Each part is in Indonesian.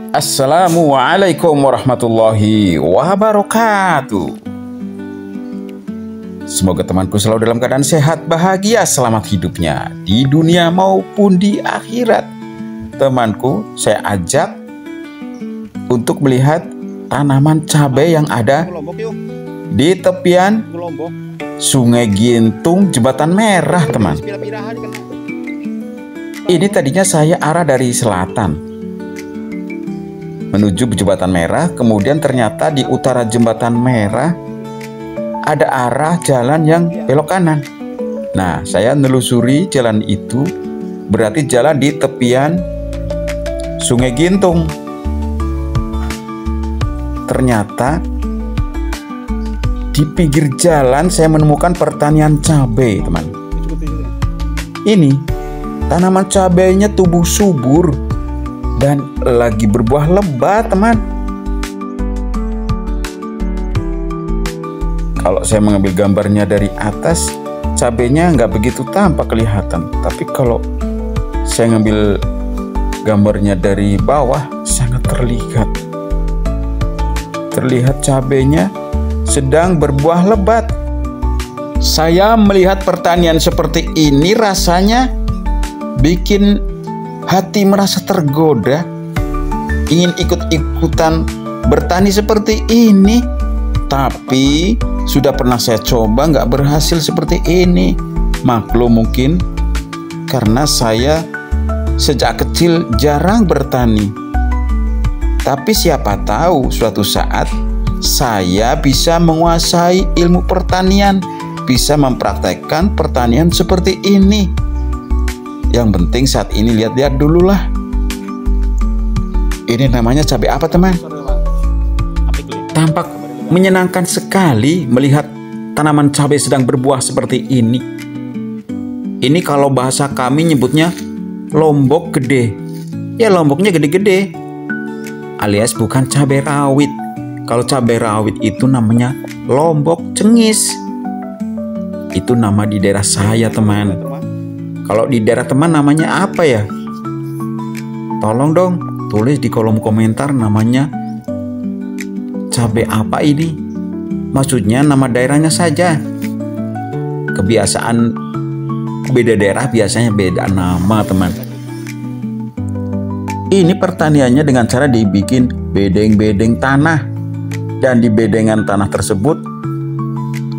Assalamualaikum warahmatullahi wabarakatuh. Semoga temanku selalu dalam keadaan sehat, bahagia, selamat hidupnya di dunia maupun di akhirat. Temanku, saya ajak untuk melihat tanaman cabai yang ada di tepian Sungai Gintung, Jembatan Merah, teman. Ini tadinya saya arah dari selatan menuju Jembatan Merah, kemudian ternyata di utara Jembatan Merah ada arah jalan yang belok kanan. Nah, saya nelusuri jalan itu, berarti jalan di tepian Sungai Gintung. Ternyata di pinggir jalan saya menemukan pertanian cabai, teman. Ini tanaman cabainya tumbuh subur dan lagi berbuah lebat, teman. Kalau saya mengambil gambarnya dari atas, cabainya nggak begitu tampak kelihatan. Tapi kalau saya ngambil gambarnya dari bawah, sangat terlihat. Terlihat cabainya sedang berbuah lebat. Saya melihat pertanian seperti ini rasanya bikin hati merasa tergoda, ingin ikut-ikutan bertani seperti ini. Tapi sudah pernah saya coba, nggak berhasil seperti ini. Maklum mungkin karena saya sejak kecil jarang bertani. Tapi siapa tahu suatu saat saya bisa menguasai ilmu pertanian, bisa mempraktekkan pertanian seperti ini. Yang penting saat ini lihat-lihat dulu lah. Ini namanya cabai apa, teman? Tampak menyenangkan sekali melihat tanaman cabai sedang berbuah seperti ini. Ini kalau bahasa kami nyebutnya lombok gede. Ya, lomboknya gede-gede. Alias bukan cabai rawit. Kalau cabai rawit itu namanya lombok cengis. Itu nama di daerah saya, teman. Kalau di daerah teman namanya apa ya? Tolong dong tulis di kolom komentar namanya cabai apa ini. Maksudnya nama daerahnya saja. Kebiasaan beda daerah biasanya beda nama, teman. Ini pertaniannya dengan cara dibikin bedeng-bedeng tanah. Dan di bedengan tanah tersebut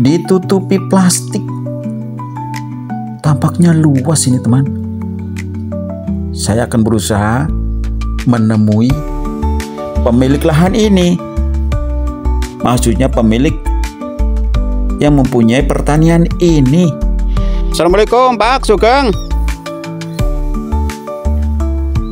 ditutupi plastik. Tampaknya luas ini, teman. Saya akan berusaha menemui pemilik lahan ini. Maksudnya pemilik yang mempunyai pertanian ini. Assalamualaikum, Pak Sugeng.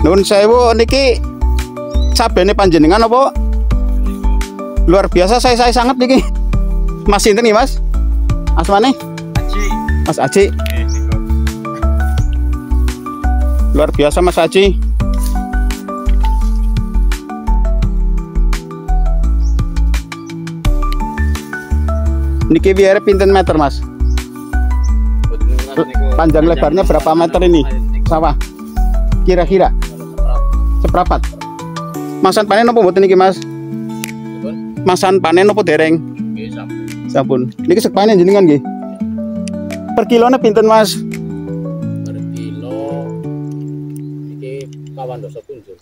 Nun sewu niki cabene panjenengan apa? Luar biasa, saya sangat niki. Mas sinten nih, Mas? Asmane? Aji. Mas Aji. Luar biasa, Mas Aji. Niki biar pinten meter, Mas? Panjang lebarnya berapa meter ini sawah? Kira-kira seprapat. Masan panen apa mboten niki, Mas? Masan panen apa dereng? Sampun. Niki sek panen jenengan nggih. Per kilone pinten, Mas?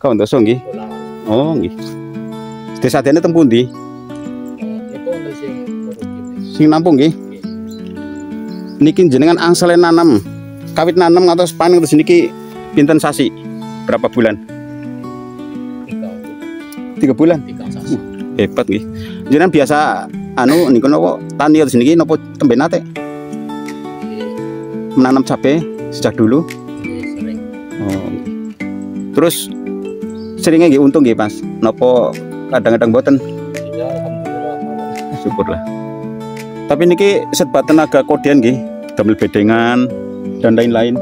Kawan doso nggih. Oh nggih. Desadene teng pundi? Sing nampung nggih. Niki jenengan angsale nanam. Kawit nanam ngantos panen terus niki pinten sasi? Berapa bulan? 3 bulan. Hebat nggih. Jenengan biasa niku napa tani terus niki napa tembe nate? Menanam cabai sejak dulu. Oh. Terus seringnya nggih untung nggih, Mas? Napa kadang-kadang boten? Ya, alhamdulillah. Syukurlah. Tapi niki serba tenaga kodean nggih, damel bedengan dan lain-lain.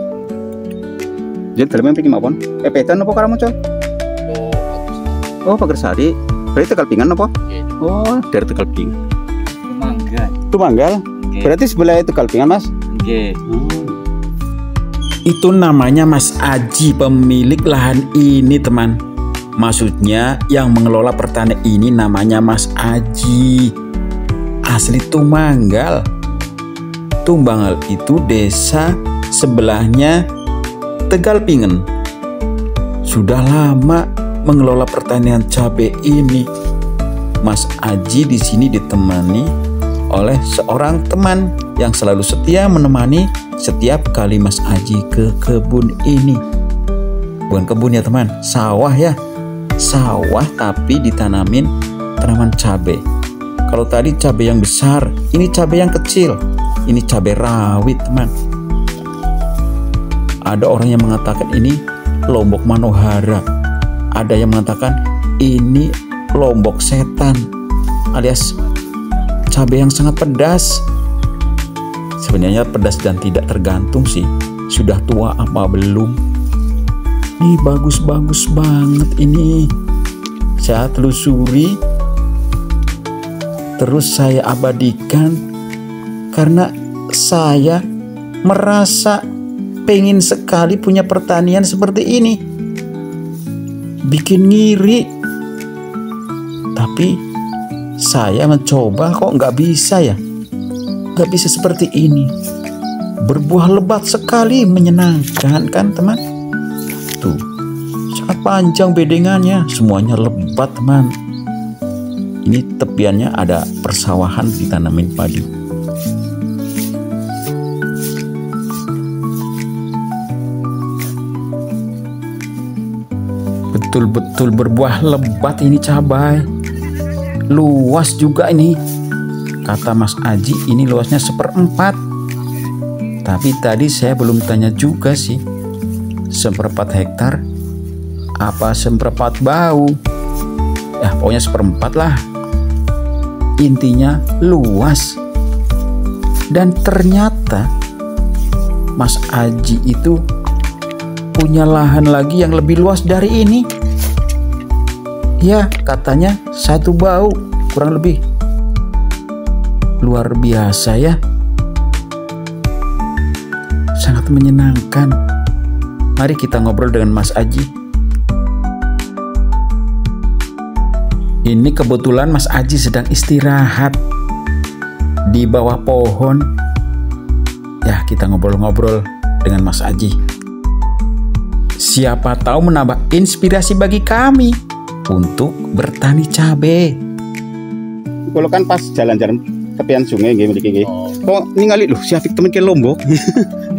Jadi dalam mriki mawon. Pepetan napa Karamoncol? Oh, Pagersari. Berarti Tegal Pingan napa? Oh, dari Tegal Pingan. Tumanggal. Berarti sebelah Tegal Pingan, Mas? Nggih. Itu namanya Mas Aji, pemilik lahan ini, teman. Maksudnya yang mengelola pertanian ini namanya Mas Aji. Asli Tumanggal. Tumanggal itu desa sebelahnya Tegalpingen. Sudah lama mengelola pertanian cabai ini. Mas Aji di sini ditemani oleh seorang teman yang selalu setia menemani setiap kali Mas Aji ke kebun ini. Bukan kebun ya teman, sawah ya. Sawah tapi ditanamin tanaman cabai. Kalau tadi cabai yang besar, ini cabai yang kecil. Ini cabai rawit teman. Ada orang yang mengatakan ini lombok manohara. Ada yang mengatakan ini lombok setan, alias cabai yang sangat pedas. Sebenarnya pedas dan tidak tergantung sih, sudah tua apa belum. Ini bagus-bagus banget ini. Saya telusuri, terus saya abadikan karena saya merasa pengen sekali punya pertanian seperti ini. Bikin ngiri. Tapi saya mencoba kok nggak bisa ya. Nggak bisa seperti ini. Berbuah lebat sekali, menyenangkan kan teman? Tuh, sangat panjang bedengannya, semuanya lebat teman. Ini tepiannya ada persawahan ditanamin padi. Betul-betul berbuah lebat ini cabai. Luas juga ini. Kata Mas Aji ini luasnya 1/4. Tapi tadi saya belum tanya juga sih. 1/4 hektar apa 1/4 bau? Ya pokoknya 1/4 lah. Intinya luas. Dan ternyata Mas Aji itu punya lahan lagi yang lebih luas dari ini. Ya katanya 1 bau kurang lebih. Luar biasa ya. Sangat menyenangkan. Mari kita ngobrol dengan Mas Aji. Ini kebetulan Mas Aji sedang istirahat di bawah pohon. Ya, kita ngobrol-ngobrol dengan Mas Aji. Siapa tahu menambah inspirasi bagi kami untuk bertani cabai. Kalau kan pas jalan-jalan tepian sungai nggih mriki nggih. Kok ningali lho si Afik temen ke Lombok.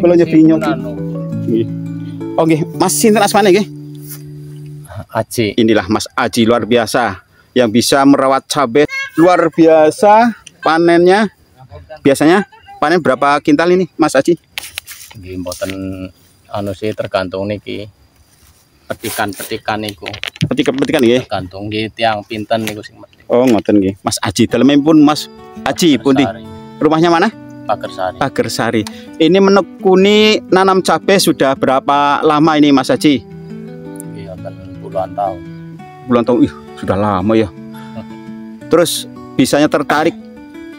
Kalau nyepi nggih. Oh nggih, Mas sinten asmane nggih? Aji. Inilah Mas Aji luar biasa yang bisa merawat cabai luar biasa. Panennya biasanya panen berapa kintal ini Mas Aji? Nggih mboten anu sih tergantung niki petikan-petikan niku. Petikan nggih. Tergantung nggih tiang pinten niku sing metik. Oh ngoten nggih. Mas Aji dalemipun Mas Aji pundi? Rumahnya mana? Pagersari. Pagersari. Ini menekuni nanam cabai sudah berapa lama ini Mas Aji? Nggih wonten puluhan tahun. Puluhan tahun. Ih, sudah lama ya. Terus bisanya tertarik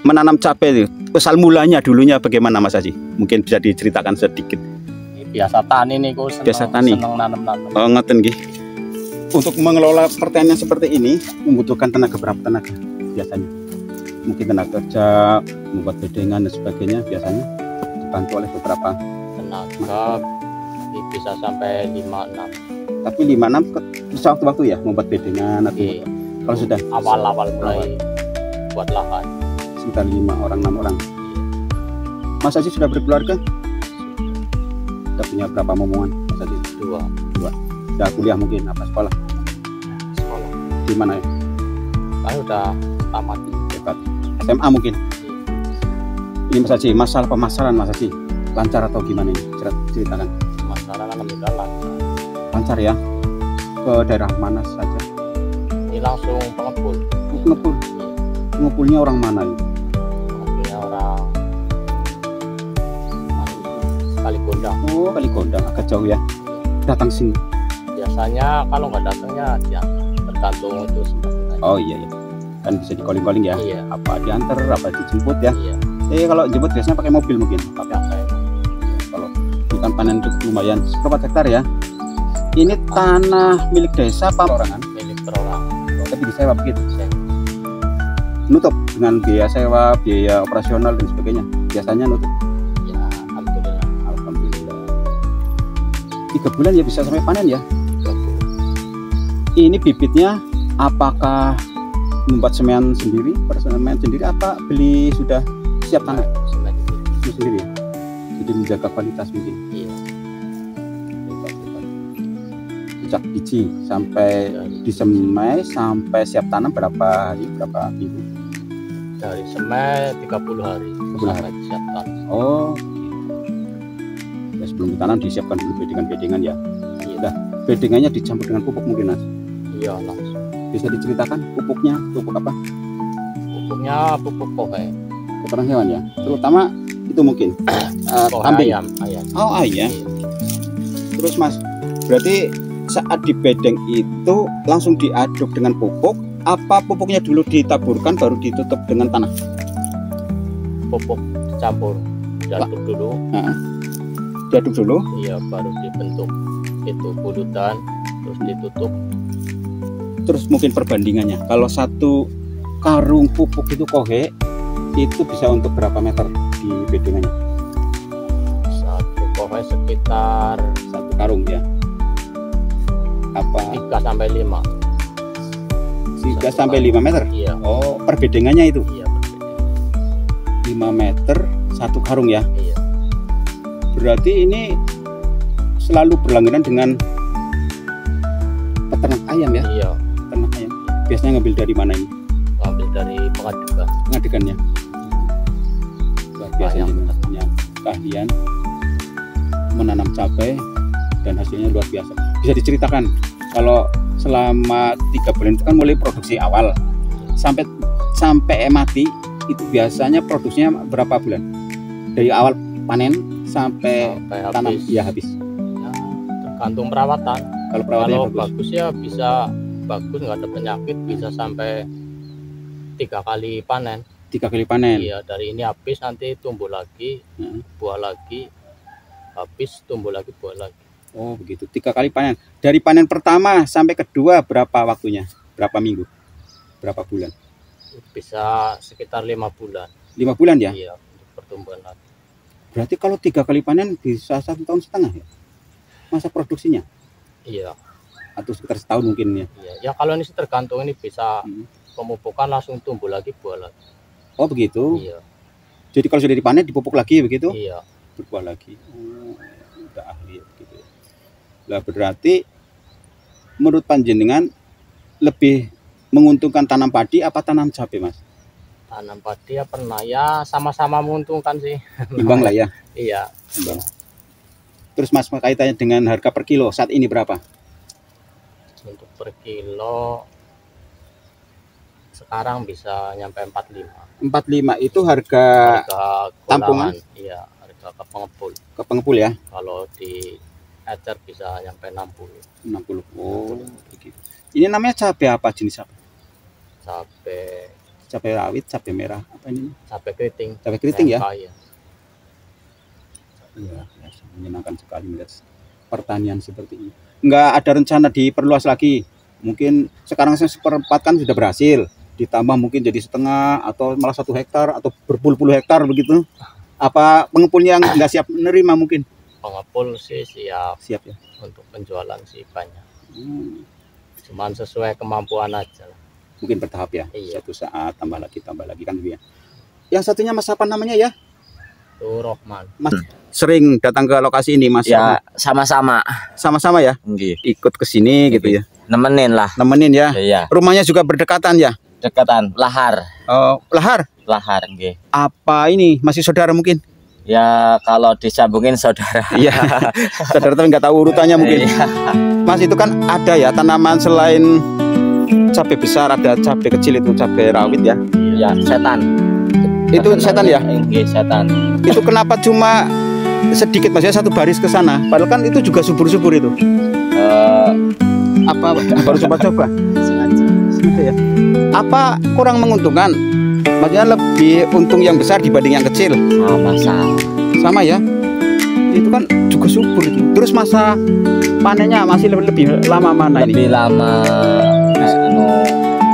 menanam cabai itu. Asal mulanya dulunya bagaimana Mas Aji? Mungkin bisa diceritakan sedikit. Ini biasa tani niku seneng, Biasa tani. seneng nanam-nanam. Oh, ngeten nggih. Untuk mengelola pertanian seperti ini membutuhkan tenaga berapa tenaga biasanya? Mungkin tenaga kerja, membuat bedengan dan sebagainya biasanya dibantu oleh beberapa Tenaga bisa sampai 5-6. Tapi 5-6 bisa waktu-waktu ya membuat bedengan atau Iya. kalau sudah Awal-awal mulai buat lahan. sekitar 5 orang 6 orang. Mas Aji sudah berkeluarga? Sudah punya berapa momongan Mas Aji? 2 Sudah kuliah mungkin apa sekolah? sekolah. Di mana ya? Kan udah tamat. Hebat. SMA mungkin. Ini Mas Aji, masalah pemasaran Mas Aji lancar atau gimana ini? Ceritakan. Masalah alhamdulillah lancar. Lancar ya? Ke daerah mana saja? Ini langsung pengepul. Ngepul. Ngepulnya orang mana ini? Pengepulnya orang Kali Gondang. Oh, Kali Gondang, agak jauh ya. Datang sini. Biasanya kalau nggak datangnya ya tergantung itu sempatnya. Oh iya ya. Kan bisa di calling ya. Iya. Apa diantar, apa dijemput ya. Iya. Kalau jemput biasanya pakai mobil mungkin. Pakai apa ya? Kalau hutan panen itu lumayan. Berapa hektar ya? Ini tanah milik desa apa perorangan? milik perorangan. Tapi disewa begitu. Saya Nutup dengan biaya sewa, biaya operasional dan sebagainya. Biasanya nutup. ya alhamdulillah. Alhamdulillah. 3 bulan ya bisa sampai panen ya. 3 bulan. Ini bibitnya apakah membuat semen sendiri, persemen sendiri, apa beli sudah siap tanah Semen itu. itu sendiri ya? Jadi menjaga kualitas mungkin. Iya. Sejak biji sampai disemai sampai siap tanam berapa hari, berapa minggu? Dari semai 30 hari 30 sampai siap tanam. Oh, ya sebelum ditanam disiapkan dulu bedengan-bedengan ya. Iya. Bedengannya dicampur dengan pupuk mungkin Mas. Iya langsung. Bisa diceritakan pupuknya, pupuk apa? Pupuknya pupuk kohe. Kotoran hewan ya. Terutama itu mungkin Kohe kambing. ayam. Oh ayam. Iya. Terus Mas, berarti saat di bedeng itu langsung diaduk dengan pupuk, apa pupuknya dulu ditaburkan baru ditutup dengan tanah? Pupuk dicampur, diaduk dulu. Nah, diaduk dulu. Iya, baru dibentuk itu bulutan, terus ditutup. Terus mungkin perbandingannya, kalau 1 karung pupuk itu kohe itu bisa untuk berapa meter di bedengannya? Satu kohe sekitar 1 karung ya. Apa 3 sampai 5. 3 sampai 5 meter? Iya. Oh, perbedengannya itu Iya, berbeda. 5 meter 1 karung ya. Iya. Berarti ini selalu berlangganan dengan peternak ayam ya? Iya, Peternak ayam. Biasanya ngambil dari mana ini? ngambil dari pengadukan. Pengadegannya. Luar biasa Ayam. ini punya keahlian menanam cabai dan hasilnya luar biasa. Bisa diceritakan kalau selama 3 bulan itu kan mulai produksi awal sampai mati itu biasanya produksinya berapa bulan? Dari awal panen sampai tanam habis. ya habis. Ya, tergantung perawatan. Kalau perawatannya Kalau bagus. bagus ya bisa bagus, nggak ada penyakit, bisa sampai 3 kali panen. 3 kali panen. Iya, dari ini habis nanti tumbuh lagi, Heeh. buah lagi, habis tumbuh lagi, buah lagi. Oh begitu, 3 kali panen. Dari panen pertama sampai kedua berapa waktunya? Berapa minggu? Berapa bulan? Bisa sekitar 5 bulan. 5 bulan ya? Iya, untuk pertumbuhan lagi. Berarti kalau 3 kali panen bisa 1,5 tahun ya? Masa produksinya? Iya, Atau sekitar setahun mungkin ya? iya. Ya kalau ini sih tergantung, ini bisa Hmm. pemupukan langsung tumbuh lagi, buah lagi. Oh begitu. Iya, Jadi kalau sudah dipanen dipupuk lagi begitu? iya. Berbuah lagi. Oh, udah ahli ya, begitu ya. Lah berarti menurut panjenengan lebih menguntungkan tanam padi apa tanam cabai Mas? Tanam padi ya pernah, ya sama-sama menguntungkan sih. Imbang lah ya. Iya, Imbang. Terus Mas kaitannya dengan harga per kilo saat ini berapa? untuk per kilo sekarang bisa nyampe 45. 45 itu harga Harga tampungan? kulangan, iya, harga ke pengepul. ke pengepul ya? Kalau di ecer bisa nyampe 60. 60. Oh, begitu. Ini namanya cabai apa, jenis apa? Cabai Cabai rawit, cabai merah, apa ini? cabai keriting. Cabai keriting ya? Iya. Iya, menyenangkan sekali melihat pertanian seperti ini. Enggak ada rencana diperluas lagi. Mungkin sekarang seperempat kan sudah berhasil. Ditambah mungkin jadi setengah atau malah 1 hektar atau berpuluh-puluh hektar begitu. Apa pengepulnya nggak siap menerima mungkin? Pengepul sih siap, Siap ya. untuk penjualan sih banyak. Hmm, Cuman sesuai kemampuan aja lah. mungkin bertahap ya. Iya. Suatu saat tambah lagi kan gitu ya. Yang satunya Mas apa namanya ya? Itu Rohman. Mas sering datang ke lokasi ini Mas? Ya sama-sama Sama-sama ya? nggih. Ikut ke sini gitu ya. Nemenin lah. Nemenin ya. Iya, Rumahnya juga berdekatan ya? dekatan lahar Lahar. nggih. Apa ini? Masih saudara mungkin? Ya kalau disambungin saudara. Iya. Saudara tapi nggak tahu urutannya mungkin. Iya. Mas itu kan ada ya tanaman selain cabai besar, ada cabai kecil itu cabai rawit ya. Ya setan. Itu setan ya? Nggih, setan. Itu kenapa cuma sedikit Mas ya, 1 baris ke sana? Padahal kan itu juga subur-subur itu. Apa baru coba-coba? Sengaja. Gitu ya. Apa kurang menguntungkan? Maksudnya lebih untung yang besar dibanding yang kecil. Sama-sama. Sama ya. itu kan juga subur itu. Terus masa panennya masih lebih lama mana Lebih ini? lama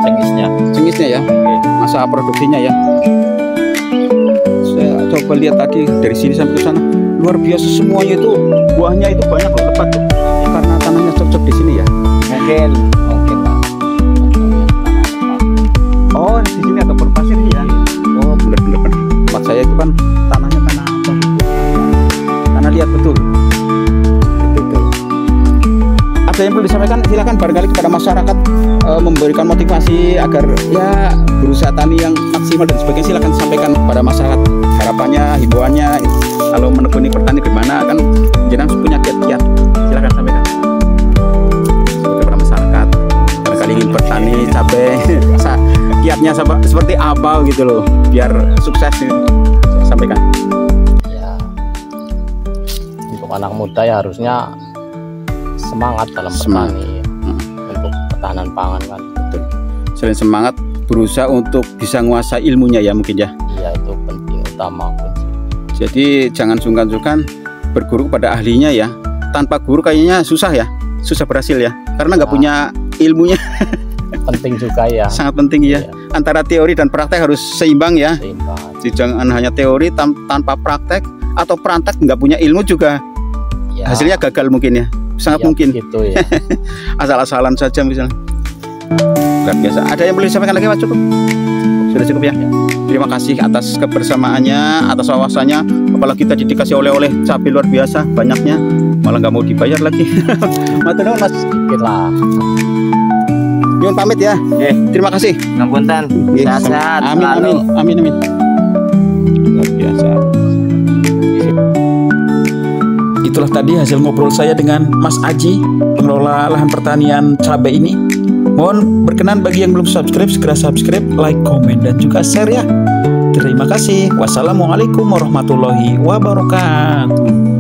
cengisnya. Cengisnya ya, masa produksinya ya. Saya coba lihat tadi dari sini sampai ke sana, luar biasa semuanya itu, buahnya itu banyak loh, lebat tuh. Karena tanahnya cocok di sini ya. Mungkin Pak. Oh, di sini ada berpasir ya. Oh, bener-bener. Tempat saya itu kan tanahnya tanah apa? Tanah liat betul. Betul. Ada yang perlu disampaikan? Silakan barangkali kepada masyarakat memberikan motivasi agar ya berusaha tani yang maksimal dan sebagainya. Silakan sampaikan kepada masyarakat harapannya, himbauannya. Kalau menekuni pertanian gimana kan? Jangan punya kiat-kiat. Silakan sampaikan kepada masyarakat. Barangkali ingin bertani cabai. Kiatnya seperti apa gitu loh, biar sukses nih. Sampaikan. Ya, untuk anak muda ya harusnya semangat dalam Semangat. bertani untuk ketahanan pangan kan. Betul. Selain semangat, berusaha untuk bisa menguasai ilmunya ya mungkin ya. Iya, itu penting utama kunci. Jadi jangan sungkan-sungkan berguru kepada ahlinya ya. Tanpa guru kayaknya susah ya, susah berhasil ya, karena nggak punya ilmunya. Penting juga ya. Sangat penting ya. Iya. Antara teori dan praktek harus seimbang ya. Seimbang. Jadi jangan hanya teori tanpa praktek, atau praktek nggak punya ilmu juga Ya, hasilnya gagal mungkin ya. Sangat ya, mungkin. gitu ya. Asal-asalan saja misalnya. Luar biasa. Ada yang boleh disampaikan lagi Pak? Cukup? Sudah cukup ya? Terima kasih atas kebersamaannya, atas wawasannya. Apalagi tadi dikasih oleh-oleh cabai luar biasa banyaknya, malah nggak mau dibayar lagi. Matur nuwun Mas. Sedikit lah. Nyuwun pamit ya. Terima kasih. Ngapunten. Sehat-sehat Amin, selalu. amin, amin, amin. Luar biasa. Itulah tadi hasil ngobrol saya dengan Mas Aji, pengelola lahan pertanian cabai ini. Mohon berkenan bagi yang belum subscribe, segera subscribe, like, komen, dan juga share ya. Terima kasih. Wassalamualaikum warahmatullahi wabarakatuh.